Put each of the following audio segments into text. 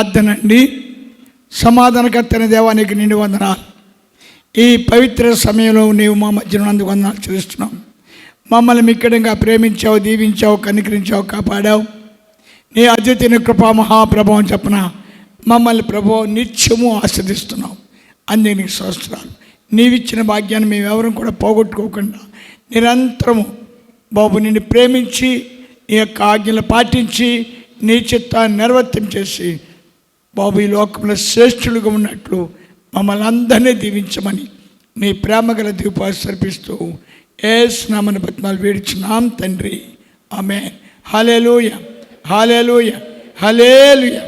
ప్రార్థన అండి. సమాధానకర్తైన దేవానికి నిండి వందనాలు. ఈ పవిత్ర సమయంలో నీవు మా మధ్యన అందుకు వందనాలు చెల్లిస్తున్నాం. మమ్మల్ని మిక్కడంగా ప్రేమించావు, దీవించావు, కనికరించావు, కాపాడావు. నీ అద్వితీయ కృపా మహాప్రభావం చెప్పన మమ్మల్ని ప్రభు నిత్యము ఆస్వాదిస్తున్నావు. అందుకే నీకు స్తోత్రాలు. నీవిచ్చిన భాగ్యాన్ని మేమెవరం కూడా పోగొట్టుకోకుండా నిరంతరము బాబు నిన్ను ప్రేమించి నీ యొక్క ఆజ్ఞలు పాటించి నీ చిత్తాన్ని నిర్వర్తం చేసి బాబు ఈ లోకంలో శ్రేష్ఠులుగా ఉన్నట్లు మమ్మల్ని అందరినీ దీవించమని నీ ప్రేమ గల దీపాలు సమర్పిస్తూ యేసు నామమున బతిమాలు వేడుచున్నాం తండ్రి. ఆమేన్. హల్లెలూయా, హల్లెలూయా, హల్లెలూయా.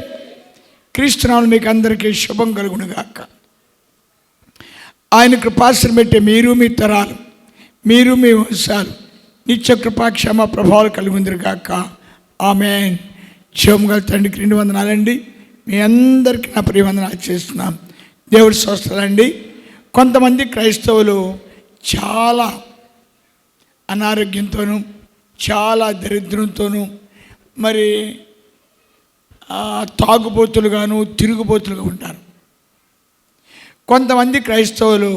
క్రీస్తునామమున మీకు అందరికీ శుభం కలుగును గాక. ఆయన కృపాశ్రయం పెట్టే మీరు, మీ తరాలు, మీరు, మీ వంశాలు నిత్య కృపాక్షేమ ప్రభావాలు కలుగుందరు గాక. ఆమేన్. జీవముగల తండ్రికి 2 వందనాలండి. మీ అందరికీ నా ప్రియవందనాలు చేస్తున్నాం. దేవుడి స్తోత్రాలండి. కొంతమంది క్రైస్తవులు చాలా అనారోగ్యంతోనూ చాలా దరిద్రంతోనూ మరి తాగుబోతులుగాను తిరుగుబోతులుగా ఉంటారు. కొంతమంది క్రైస్తవులు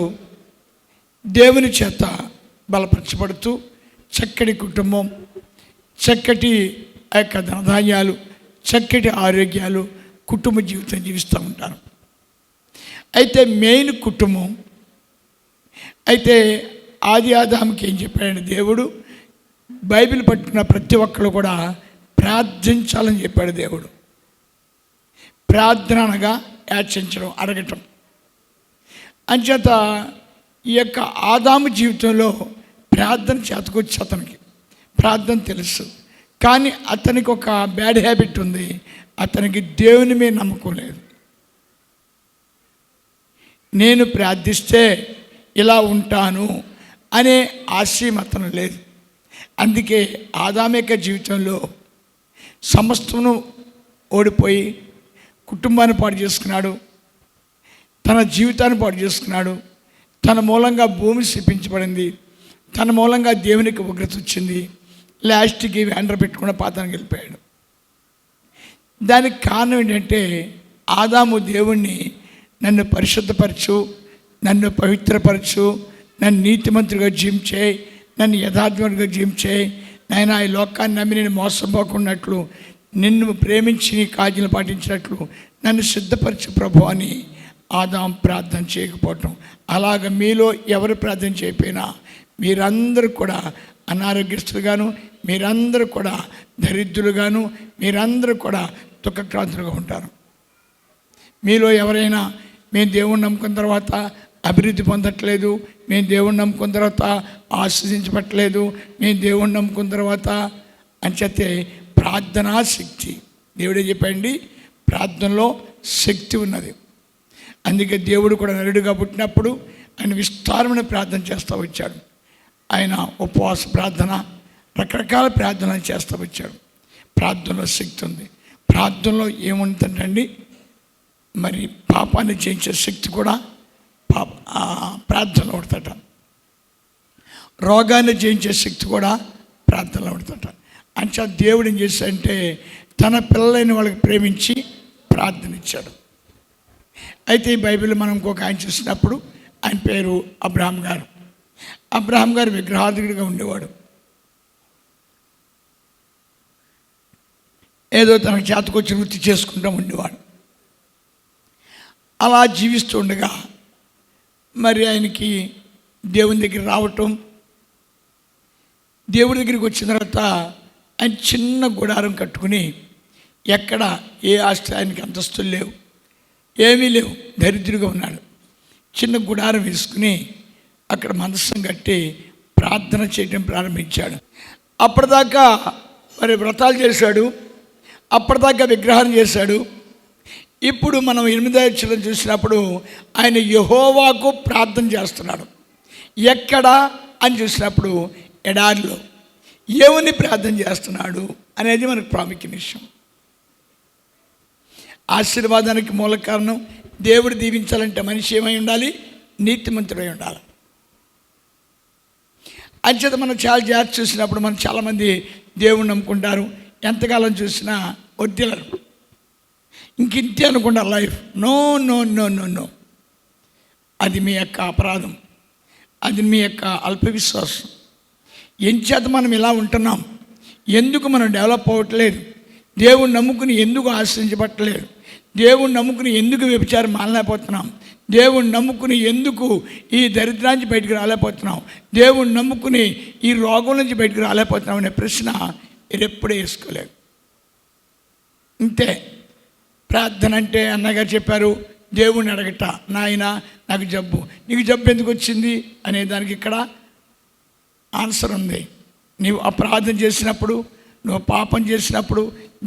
దేవుని చేత బలపరచబడుతూ చక్కటి కుటుంబం, చక్కటి ఆ యొక్క ధనధాన్యాలు, చక్కటి ఆరోగ్యాలు, కుటుంబ జీవితం జీవిస్తూ ఉంటారు. అయితే మెయిన్ కుటుంబం. అయితే ఆది ఆదాముకి ఏం చెప్పాడంటే దేవుడు, బైబిల్ పట్టుకున్న ప్రతి ఒక్కరు కూడా ప్రార్థించాలని చెప్పాడు దేవుడు. ప్రార్థన అనగా యాచించడం, అడగటం. అంచేత ఈ యొక్క ఆదాము జీవితంలో ప్రార్థన చేతకొచ్చి అతనికి ప్రార్థన తెలుసు. కానీ అతనికి ఒక బ్యాడ్ హ్యాబిట్ ఉంది. అతనికి దేవుని మీద నమ్మకం లేదు. నేను ప్రార్థిస్తే ఇలా ఉంటాను అనే ఆశయం అతను లేదు. అందుకే ఆదాము యొక్క జీవితంలో సమస్తమును ఓడిపోయి కుటుంబాన్ని పాడు చేసుకున్నాడు, తన జీవితాన్ని పాడు చేసుకున్నాడు. తన మూలంగా భూమి శపించబడింది, తన మూలంగా దేవునికి ఉగ్రత వచ్చింది. లాస్ట్కి వెండర పెట్టుకున్న పాతానికి వెళ్ళిపోయాడు. దానికి కారణం ఏంటంటే ఆదాము దేవుణ్ణి నన్ను పరిశుద్ధపరచు, నన్ను పవిత్రపరచు, నన్ను నీతిమంతుడిగా జీవించేయి, నన్ను యథార్థవంతుడిగా జీవించేయి, నాయన ఈ లోకాన్ని నమ్మి నేను మోసపోకున్నట్లు, నిన్ను ప్రేమించి నీ కాజ్ఞలు పాటించినట్లు నన్ను సిద్ధపరచు ప్రభు అని ఆదాము ప్రార్థన చేయకపోవటం. అలాగ మీలో ఎవరు ప్రార్థన చేయకపోయినా మీరందరూ కూడా అనారోగ్యస్తులుగాను, మీరందరూ కూడా దరిద్రులుగాను, మీరందరూ కూడా దుఃఖక్రాంతులుగా ఉంటారు. మీలో ఎవరైనా మేము దేవుణ్ణి నమ్ముకున్న తర్వాత అభివృద్ధి పొందట్లేదు, మేము దేవుణ్ణి నమ్ముకున్న తర్వాత ఆస్వాదించబట్టలేదు, మేము దేవుణ్ణి నమ్ముకున్న తర్వాత అని చెప్తే ప్రార్థనా శక్తి. దేవుడే చెప్పండి, ప్రార్థనలో శక్తి ఉన్నది. అందుకే దేవుడు కూడా నరుడుగా పుట్టినప్పుడు ఆయన విస్తారమైన ప్రార్థన చేస్తూ వచ్చాడు. ఆయన ఉపవాస ప్రార్థన, రకరకాల ప్రార్థనలు చేస్తూ వచ్చాడు. ప్రార్థనలో శక్తి ఉంది. ప్రార్థనలో ఏముంటుందండి, మరి పాపాన్ని జయించే శక్తి కూడా ప్రార్థనలో ఉడతట. రోగాన్ని జయించే శక్తి కూడా ప్రార్థనలో ఉడతట. అంచా దేవుడు ఏం చేశాడంటే తన పిల్లలైన వాళ్ళకి ప్రేమించి ప్రార్థన ఇచ్చాడు. అయితే ఈ బైబిల్ మనం ఇంకొక ఆయన చూసినప్పుడు ఆయన పేరు అబ్రహాం గారు. అబ్రహాం గారు విగ్రహార్థుడిగా ఉండేవాడు. ఏదో తనకు చేతకొచ్చి వృత్తి చేసుకుంటూ ఉండేవాడు. అలా జీవిస్తూ ఉండగా మరి ఆయనకి దేవుని దగ్గర రావటం, దేవుడి దగ్గరికి వచ్చిన తర్వాత ఆయన చిన్న గుడారం కట్టుకుని, ఎక్కడ ఏ ఆస్తి ఆయనకి అంతస్తులు లేవు, ఏమీ లేవు, దరిద్రుగా ఉన్నాడు. చిన్న గుడారం వేసుకుని అక్కడ మందసం కట్టి ప్రార్థన చేయడం ప్రారంభించాడు. అప్పటిదాకా మరి వ్రతాలు చేశాడు, అప్పటిదాకా విగ్రహం చేశాడు. ఇప్పుడు మనం 8వ అధ్యాయం చూసినప్పుడు ఆయన యెహోవాకు ప్రార్థన చేస్తున్నాడు. ఎక్కడ అని చూసినప్పుడు ఎడారిలో. ఏమని ప్రార్థన చేస్తున్నాడు అనేది మనకు ప్రాముఖ్య విషయం. ఆశీర్వాదానికి మూల కారణం, దేవుడు దీవించాలంటే మనిషి ఏమై ఉండాలి, నీతిమంతుడై ఉండాలి. అంచేత మనం చాలా జాగ్రత్త చూసినప్పుడు మనం చాలామంది దేవుణ్ణి నమ్ముకుంటారు, ఎంతకాలం చూసినా వడ్డీలరు. ఇంకింతే అనుకుంటా life. No no no no no, అది మీ యొక్క అపరాధం, అది మీ యొక్క అల్ప విశ్వాసం. ఎంచేత మనం ఇలా ఉంటున్నాం? ఎందుకు మనం డెవలప్ అవ్వట్లేదు? దేవుణ్ణి నమ్ముకుని ఎందుకు ఆశ్రయించబట్టలేదు? దేవుణ్ణి నమ్ముకుని ఎందుకు వ్యభిచారం మానలేకపోతున్నాం? దేవుణ్ణి నమ్ముకుని ఎందుకు ఈ దరిద్రానికి బయటకు రాలేకపోతున్నాం? దేవుణ్ణి నమ్ముకుని ఈ రోగం నుంచి బయటకు రాలేకపోతున్నాం అనే ప్రశ్న మీరు ఎప్పుడూ వేసుకోలేదు. ఇంతే. ప్రార్థన అంటే అన్నగారు చెప్పారు, దేవుణ్ణి అడగట, నాయన నాకు జబ్బు, నీకు జబ్బు ఎందుకు వచ్చింది అనే దానికి ఇక్కడ ఆన్సర్ ఉంది. నీవు అపరాధం చేసినప్పుడు, నువ్వు పాపం చేసినప్పుడు,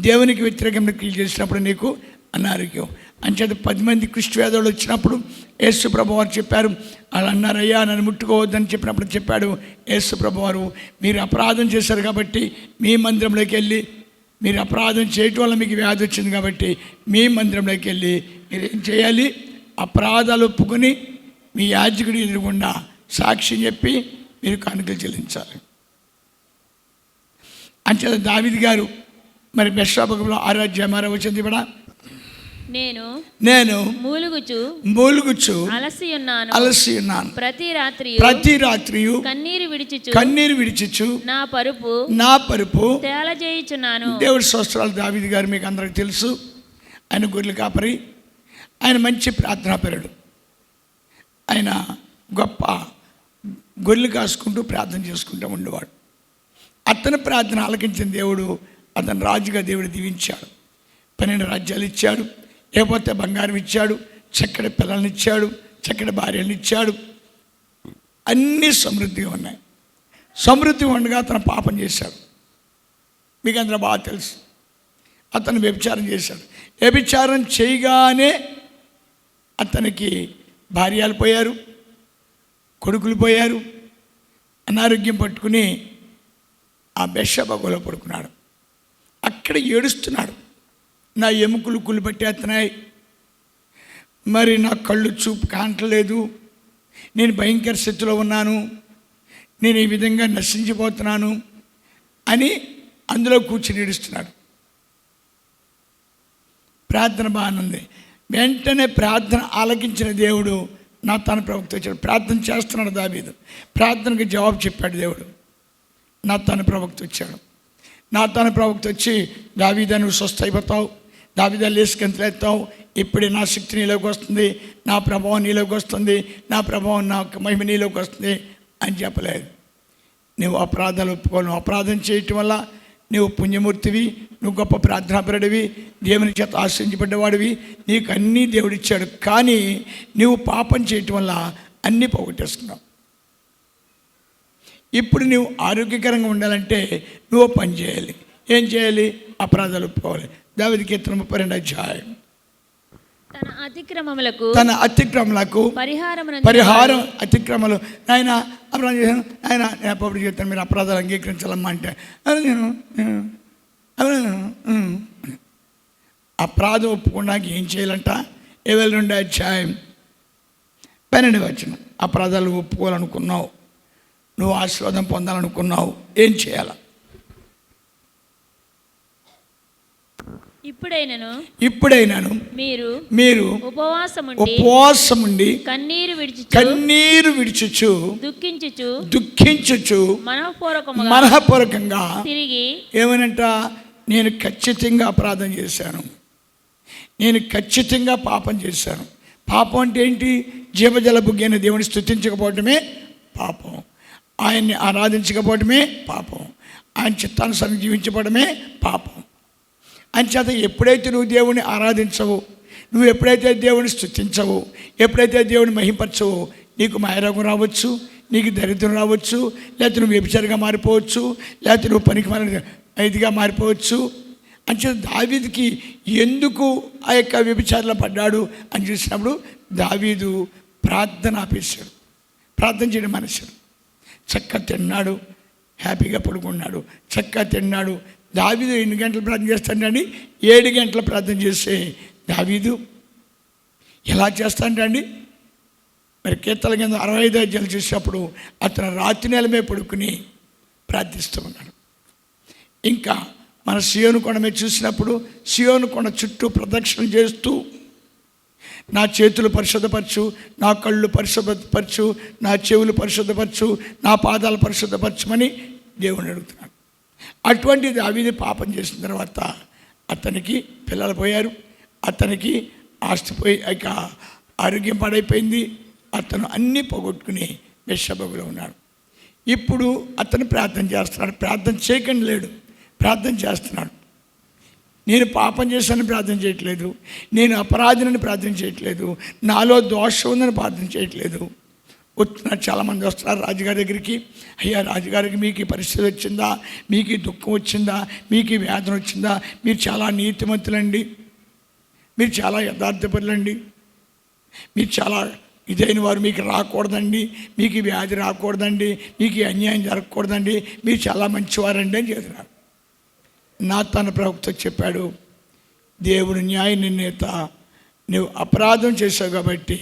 దేవునికి వ్యతిరేకంగా క్రియలు చేసినప్పుడు నీకు అనారోగ్యం. అంచేత 10 మంది కుష్ఠవ్యాధులు వచ్చినప్పుడు యేసు ప్రభువారు చెప్పారు, వాళ్ళు అన్నారయ్యా నన్ను ముట్టుకోవద్దని చెప్పినప్పుడు చెప్పాడు యేసు ప్రభువారు, మీరు అపరాధం చేశారు కాబట్టి మీ మందిరంలోకి వెళ్ళి, మీరు అపరాధం చేయటం వల్ల మీకు వ్యాధి వచ్చింది కాబట్టి మీ మందిరంలోకి వెళ్ళి మీరు ఏం చేయాలి? అపరాధాలు ఒప్పుకొని మీ యాజకుడి ఎదురుగుండా సాక్ష్యం చెప్పి మీరు కానుకలు చెల్లించాలి. అంచేత దావీదు గారు మరి బెత్షెబలో 6వ అధ్యాయం 6వ వచనం కూడా, నేను మూలుగుచు అలసి ఉన్నాను ప్రతి రాత్రి కన్నీరు విడిచుచు నా పరుపు తేలజేయుచున్నాను. దేవుడి స్తోత్రాలు. దావీదు గారు మీకు అందరికి తెలుసు, ఆయన గొర్రెల కాపరి, ఆయన మంచి ప్రార్థనాపరుడు, ఆయన గొప్ప గొర్రెలు కాసుకుంటూ ప్రార్థన చేసుకుంటూ ఉండేవాడు. అతని ప్రార్థన ఆలకించిన దేవుడు అతను రాజుగా దేవుడు దీవించాడు. 12 రాజ్యాలు ఇచ్చాడు, లేకపోతే బంగారం ఇచ్చాడు, చక్కటి పిల్లల్ని ఇచ్చాడు, చక్కటి భార్యలను ఇచ్చాడు. అన్నీ సమృద్ధిగా ఉన్నాయి. సమృద్ధిగా ఉండగా అతను పాపం చేశాడు. మీకు అందరూ బాగా తెలుసు. అతను వ్యభిచారం చేశాడు. వ్యభిచారం చేయగానే అతనికి భార్యలు పోయారు, కొడుకులు పోయారు. అనారోగ్యం పట్టుకుని ఆ బెత్షెబలో పడుకున్నాడు. అక్కడ ఏడుస్తున్నాడు, నా ఎముకలు కుళ్ళు పట్టేస్తున్నాయి, మరి నా కళ్ళు చూపు కాంటలేదు, నేను భయంకర స్థితిలో ఉన్నాను, నేను ఈ విధంగా నశించిపోతున్నాను అని అందులో కూర్చుని ఏడుస్తున్నాడు. ప్రార్థన బాగుంది. వెంటనే ప్రార్థన ఆలకించిన దేవుడు నాతాను ప్రవక్త వచ్చాడు. ప్రార్థన చేస్తున్నాడు దావీదు, ప్రార్థనకు జవాబు చెప్పాడు దేవుడు. నాతాను ప్రవక్త వచ్చాడు. నాతాను ప్రవక్త వచ్చి, దావీదా నువ్వు స్వస్థ అయిపోతావు, దావీదా లేసుకెంతలేస్తావు, ఇప్పుడే నా శక్తి నీలోకి వస్తుంది, నా ప్రభావం నీలోకి వస్తుంది, నా ప్రభావం నా మహిమ నీలోకి వస్తుంది అని చెప్పలేదు. నువ్వు అపరాధాలు ఒప్పుకోను, అపరాధం చేయటం వల్ల నువ్వు పుణ్యమూర్తివి, నువ్వు గొప్ప ప్రార్థనాపరుడివి, దేవుని చేత ఆశ్రయించబడ్డవాడివి, నీకు అన్నీ దేవుడిచ్చాడు. కానీ నువ్వు పాపం చేయటం వల్ల అన్నీ పోగొట్టేసుకున్నావు. ఇప్పుడు నువ్వు ఆరోగ్యకరంగా ఉండాలంటే నువ్వు పని చేయాలి. ఏం చేయాలి? అపరాధాలు ఒప్పుకోవాలి. దావీదు కీర్తన 32వ అధ్యాయం. తన అతిక్రమలకు పరిహారం. అతిక్రమలు ఆయన అపరాధం చేశాను, ఆయన నేను అప్పుడు చెప్తాను మీరు అపరాధాలు అంగీకరించాలమ్మా అంటే అపరాధం ఒప్పుకోవడానికి ఏం చేయాలంట? యోవేలు 2వ అధ్యాయం 12వ వచనం. అపరాధాలు ఒప్పుకోవాలనుకున్నావు, నువ్వు ఆశీర్వాదం పొందాలనుకున్నావు, ఏం చేయాల? ఇప్పుడైనాను మీరు ఉపవాసముండి కన్నీరు విడిచుచు దుఃఖించుచు మనఃపూర్వకంగా ఏమనంట, నేను ఖచ్చితంగా అపరాధం చేశాను, నేను ఖచ్చితంగా పాపం చేశాను. పాపం అంటే ఏంటి? జీవజల బుగ్గైన దేవుని స్తుతించకపోవటమే పాపం, ఆయన్ని ఆరాధించకపోవడమే పాపం, ఆయన చిత్తానుసారం జీవించబడమే పాపం. అంచేత ఎప్పుడైతే నువ్వు దేవుని ఆరాధించవు, నువ్వు ఎప్పుడైతే దేవుని స్తుతించవు, ఎప్పుడైతే దేవుని మహింపరచవు, నీకు మాయరోగం రావచ్చు, నీకు దరిద్రం రావచ్చు, లేకపోతే నువ్వు వ్యభిచారిగా మారిపోవచ్చు, లేకపోతే నువ్వు పనికి ఇదిగా మారిపోవచ్చు. అంచేత దావీదుకి ఎందుకు ఆ యొక్క వ్యభిచారంలో పడ్డాడు అని చూసినప్పుడు దావీదు ప్రార్థన ఆపేశాడు, ప్రార్థన చేయడం మనిషాడు. చక్కగా తిన్నాడు, హ్యాపీగా పడుకున్నాడు, చక్కగా తిన్నాడు. దావీదు 8 గంటలు ప్రార్థన చేస్తాడండి, 7 గంటలు ప్రార్థన చేస్తే దావీదు ఎలా చేస్తాడండి? మరి కీర్తనల కింద 65 అధ్యాయాలు చూసినప్పుడు అతను రాత్రి నేల మీద పడుకుని ప్రార్థిస్తూ ఉన్నాడు. ఇంకా మన సియోను కొండ మీద చూసినప్పుడు సియోను కొండ చుట్టూ ప్రదక్షిణ చేస్తూ నా చేతులు పరిశుద్ధపరచు, నా కళ్ళు పరిశుద్ధపరచు, నా చెవులు పరిశుద్ధపరచు, నా పాదాలు పరిశుద్ధపరచమని దేవుని అడుగుతున్నాడు. అటువంటి దావీదు పాపం చేసిన తర్వాత అతనికి పిల్లలు పోయారు, అతనికి ఆస్తి పోయి ఇక ఆరోగ్యం పాడైపోయింది, అతను అన్నీ పోగొట్టుకుని బెత్షెబలో ఉన్నాడు. ఇప్పుడు అతను ప్రార్థన చేస్తున్నాడు. ప్రార్థన చేయకుండా లేడు, ప్రార్థన చేస్తున్నాడు. నేను పాపం చేశానని ప్రార్థన చేయట్లేదు, నేను అపరాధినని ప్రార్థన చేయట్లేదు, నాలో దోషం ఉందని ప్రార్థన చేయట్లేదు. వస్తున్నారు, చాలామంది వస్తున్నారు రాజుగారి దగ్గరికి. అయ్యా రాజుగారికి మీకు ఈ పరిస్థితి వచ్చిందా, మీకు ఈ దుఃఖం వచ్చిందా, మీకు ఈ వేదన వచ్చిందా, మీరు చాలా నీతిమంతులండి, మీరు చాలా యథార్థపరులండి, మీరు చాలా ఇదైన వారు, మీకు రాకూడదండి, మీకు ఈ వ్యాధి రాకూడదండి, మీకు ఈ అన్యాయం జరగకూడదండి, మీరు చాలా మంచివారండి అని చెప్తున్నారు. నాతాను ప్రవక్త చెప్పాడు, దేవుడు న్యాయ నిర్ణేత, నువ్వు అపరాధం చేసావు కాబట్టి,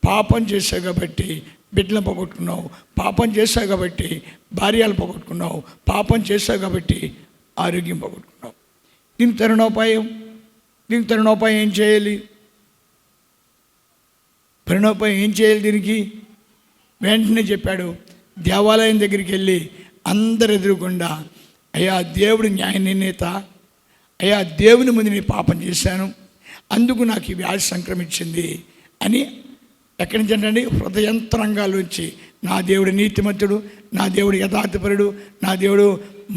పాపం చేసావు కాబట్టి బిడ్డలను పోగొట్టుకున్నావు, పాపం చేసావు కాబట్టి భార్యలు పోగొట్టుకున్నావు, పాపం చేసావు కాబట్టి ఆరోగ్యం పోగొట్టుకున్నావు. దీనికి తరుణోపాయం ఏం చేయాలి? పరిణోపాయం ఏం చేయాలి? దీనికి వెంటనే చెప్పాడు, దేవాలయం దగ్గరికి వెళ్ళి అందరు ఎదురుకుండా, అయ్యా దేవుడు న్యాయ నిర్ణేత, అయ్యా దేవుని ముందు నేను పాపం చేశాను, అందుకు నాకు ఈ వ్యాధి సంక్రమించింది అని ఎక్కడి నుంచి అంటే హృదయంతరంగాల్లోంచి, నా దేవుడు నీతిమంతుడు, నా దేవుడు యథార్థపరుడు, నా దేవుడు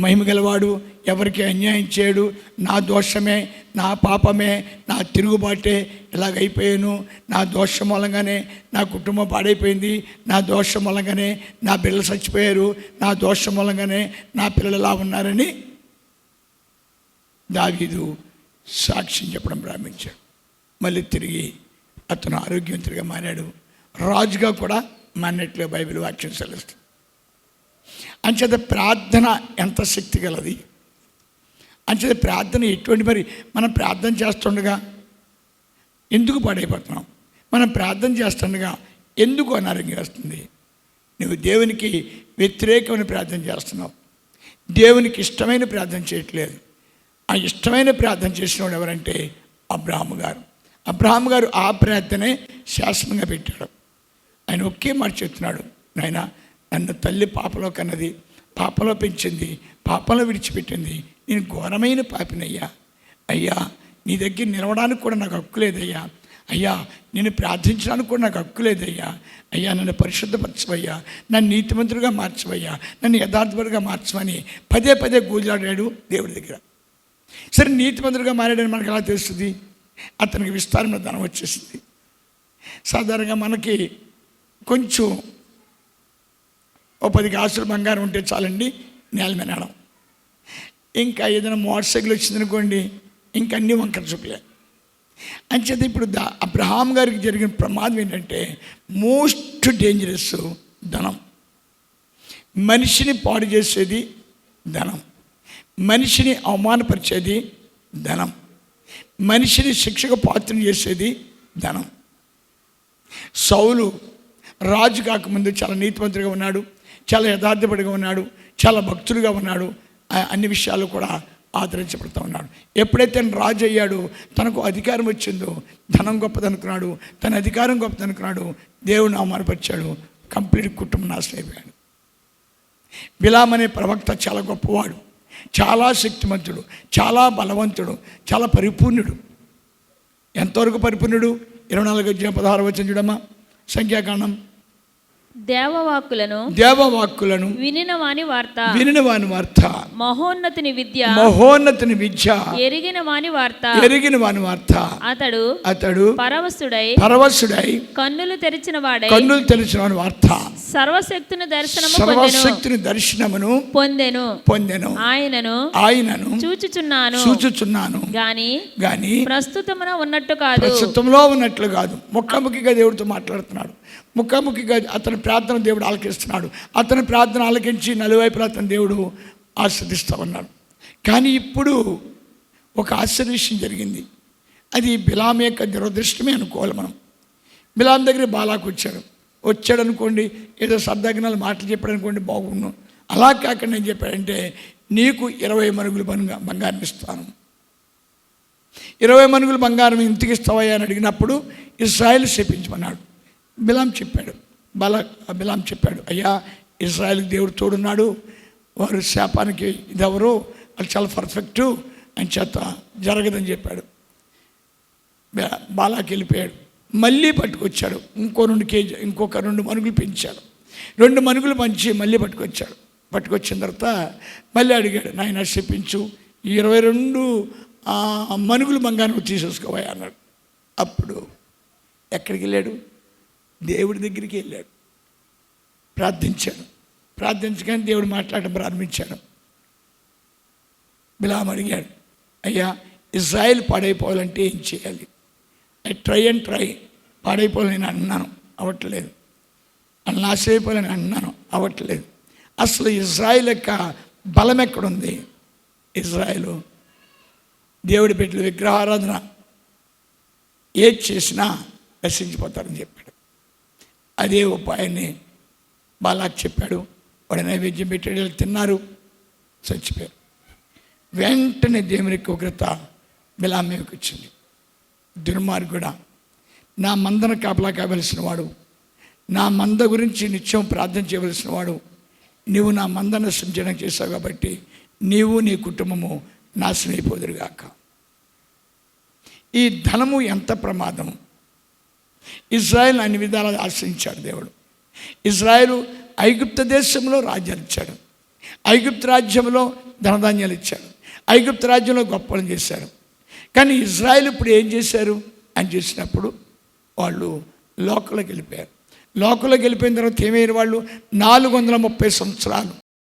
మహిమ గలవాడు, ఎవరికి అన్యాయం చేయడు, నా దోషమే, నా పాపమే, నా తిరుగుబాటే ఇలాగైపోయాను, నా దోషం మూలంగానే నా కుటుంబం పాడైపోయింది, నా దోషం మూలంగానే నా పిల్లలు చచ్చిపోయారు, నా దోషం మూలంగానే నా పిల్లలు ఎలా ఉన్నారని దావీదు సాక్ష్యం చెప్పడం ప్రారంభించాడు. మళ్ళీ తిరిగి అతను ఆరోగ్యవంతుడిగా మారాడు, రాజుగా కూడా మారినట్లుగా బైబిల్ వాక్యం సెలవుస్తుంది. అంచేత ప్రార్థన ఎంత శక్తి గలది, అంచేత ప్రార్థన ఎటువంటి, మరి మనం ప్రార్థన చేస్తుండగా ఎందుకు పాడైపోతున్నాం, మనం ప్రార్థన చేస్తుండగా ఎందుకు అనారోగ్యం వస్తుంది? నువ్వు దేవునికి వ్యతిరేకమైన ప్రార్థన చేస్తున్నావు, దేవునికి ఇష్టమైన ప్రార్థన చేయట్లేదు. ఆ ఇష్టమైన ప్రార్థన చేసినవాడు ఎవరంటే అబ్రహాము గారు. అబ్రహాము గారు ఆ ప్రార్థనే శాసనంగా పెట్టాడు. ఆయన ఒకే మాట చెప్తున్నాడు, నాయన నన్ను తల్లి పాపలో కన్నది, పాపలో పెంచింది, పాపలో విడిచిపెట్టింది, నేను ఘోరమైన పాపినయ్యా, అయ్యా నీ దగ్గర నిలవడానికి కూడా నాకు హక్కు లేదయ్యా, అయ్యా నేను ప్రార్థించడానికి కూడా నాకు హక్కు లేదయ్యా, అయ్యా నన్ను పరిశుద్ధపరచవయ్యా, నన్ను నీతిమంతుడిగా మార్చవయ్యా, నన్ను యథార్థపడిగా మార్చమని పదే పదే గూజాడాడు దేవుడి దగ్గర. సరే నీతిమంతుడిగా మారాడని మనకు ఎలా తెలుస్తుంది? అతనికి విస్తారమైన ధనం వచ్చేసింది. సాధారణంగా మనకి కొంచెం ఓ 10 కాసులు బంగారం ఉంటే చాలండి నేల మీద నడడం. ఇంకా ఏదైనా మోటార్ సైకిల్ వచ్చిందనుకోండి, ఇంకా అన్నీ వంకర చూపలే. అంచేత ఇప్పుడు అబ్రహాం గారికి జరిగిన ప్రమాదం ఏంటంటే మోస్ట్ డేంజరస్ ధనం. మనిషిని పాడు చేసేది ధనం, మనిషిని అవమానపరిచేది ధనం, మనిషిని శిక్షకు పాత్రను చేసేది ధనం. సౌలు రాజు కాకముందు చాలా నీతిమంతుడిగా ఉన్నాడు, చాలా యథార్థపడిగా ఉన్నాడు, చాలా భక్తుడిగా ఉన్నాడు, అన్ని విషయాలు కూడా ఆదరించబడుతూ ఉన్నాడు. ఎప్పుడైతే రాజు అయ్యాడు, తనకు అధికారం వచ్చిందో ధనం గొప్పదనుకున్నాడు, తన అధికారం గొప్పదనుకున్నాడు, దేవుని అవమానపరిచాడు, కంప్లీట్ కుటుంబం నాశనం అయిపోయాడు. బిలాం అనే ప్రవక్త చాలా గొప్పవాడు, చాలా శక్తిమంతుడు, చాలా బలవంతుడు, చాలా పరిపూర్ణుడు. ఎంతవరకు పరిపూర్ణుడు? 24:16 చూడమ్మా, సంఖ్యాకాండం. దేవవాక్కులను వినిన వాని వార్త, మహోన్నతుని విద్య ఎరిగిన వాని వార్త. అతడు పరవశుడై కన్నులు తెరిచిన వార్త, సర్వశక్తిని దర్శనమును పొందెను. ఆయనను చూచుచున్నాను గాని ప్రస్తుతమున ప్రస్తుతంలో ఉన్నట్లు కాదు. ముఖాముఖిగా దేవుడితో మాట్లాడుతున్నాడు, ముఖాముఖిగా అతని ప్రార్థన దేవుడు ఆలకిస్తున్నాడు. అతని ప్రార్థన ఆలకించి నలువైపులా అతని దేవుడు ఆశీర్దిస్తూ ఉన్నాడు. కానీ ఇప్పుడు ఒక ఆశ్చర్య విషయం జరిగింది. అది బిలాం యొక్క దురదృష్టమే అనుకోవాలి మనం. బిలాం దగ్గర బాలాకు వచ్చాడు అనుకోండి, ఏదో శబ్దజ్ఞాలు మాటలు చెప్పాడు అనుకోండి, బాగున్నాం. అలా కాకుండా ఏం చెప్పాడంటే, నీకు 20 మణుగులు బంగారం ఇస్తాను. 20 మణుగులు బంగారం ఇంటికి ఇస్తావయ్యా అని అడిగినప్పుడు ఇశ్రాయేలు శపించమన్నాడు. బిలాం చెప్పాడు, అయ్యా ఇశ్రాయేలుకి దేవుడు తోడున్నాడు, వారు శాపానికి ఇదెవరు, వాళ్ళు చాలా పర్ఫెక్టు అని చేత జరగదని చెప్పాడు. బాలాకి వెళ్ళిపోయాడు. మళ్ళీ పట్టుకొచ్చాడు. ఇంకొక 2 మణుగులు పెంచాడు. 2 మణుగులు పంచి మళ్ళీ పట్టుకొచ్చిన తర్వాత మళ్ళీ అడిగాడు, నాయన శపించు, 22 మణుగులు బంగారం తీసేసుకోవా అన్నాడు. అప్పుడు ఎక్కడికి వెళ్ళాడు? దేవుడి దగ్గరికి వెళ్ళాడు. ప్రార్థించగానే దేవుడు మాట్లాడడం ప్రారంభించాడు. బిలాము అడిగాడు, అయ్యా ఇజ్రాయెల్ పాడైపోవాలంటే ఏం చేయాలి? ట్రై పాడైపోవాలని నేను అన్నాను, అవ్వట్లేదు. వాళ్ళు నాశనం అయిపోవాలని అన్నాను, అవ్వట్లేదు. అసలు ఇజ్రాయెల్ యొక్క బలం ఎక్కడుంది? ఇజ్రాయెలు దేవుడి బిడ్డలు విగ్రహారాధన ఏది చేసినా నశించిపోతారని చెప్పాడు. అదే ఉపాయాన్ని బాలాకు చెప్పాడు. వాడు నైవేద్యం పెట్టాడు, తిన్నారు, చచ్చిపోయారు. వెంటనే దేవుని యొక్క ఉగ్రత బిలాము మీదకి వచ్చింది. దుర్మార్గుడా, నా మందను కాపలా కావలసిన వాడు, నా మంద గురించి నిత్యం ప్రార్థన చేయవలసిన వాడు, నీవు నా మంద నశించడం చేశావు కాబట్టి నీవు నీ కుటుంబము నాశనం అయిపోదురుగాక. ఈ ధనము ఎంత ప్రమాదం! ఇజ్రాయెల్ అన్ని విధాలు ఆశ్రయించాడు దేవుడు. ఇజ్రాయెలు ఐగుప్తు దేశంలో రాజ్యాలు ఇచ్చాడు, ఐగుప్తు రాజ్యంలో ధనధాన్యాలు ఇచ్చాడు, ఐగుప్తు రాజ్యంలో గొప్పలు చేశాడు. కానీ ఇజ్రాయెల్ ఇప్పుడు ఏం చేశారు అని చేసినప్పుడు వాళ్ళు లోకంలోకి వెళ్ళిపోయారు. లోకంలోకి వెళ్ళిపోయిన తర్వాత ఏమైనా వాళ్ళు 430 సంవత్సరాలు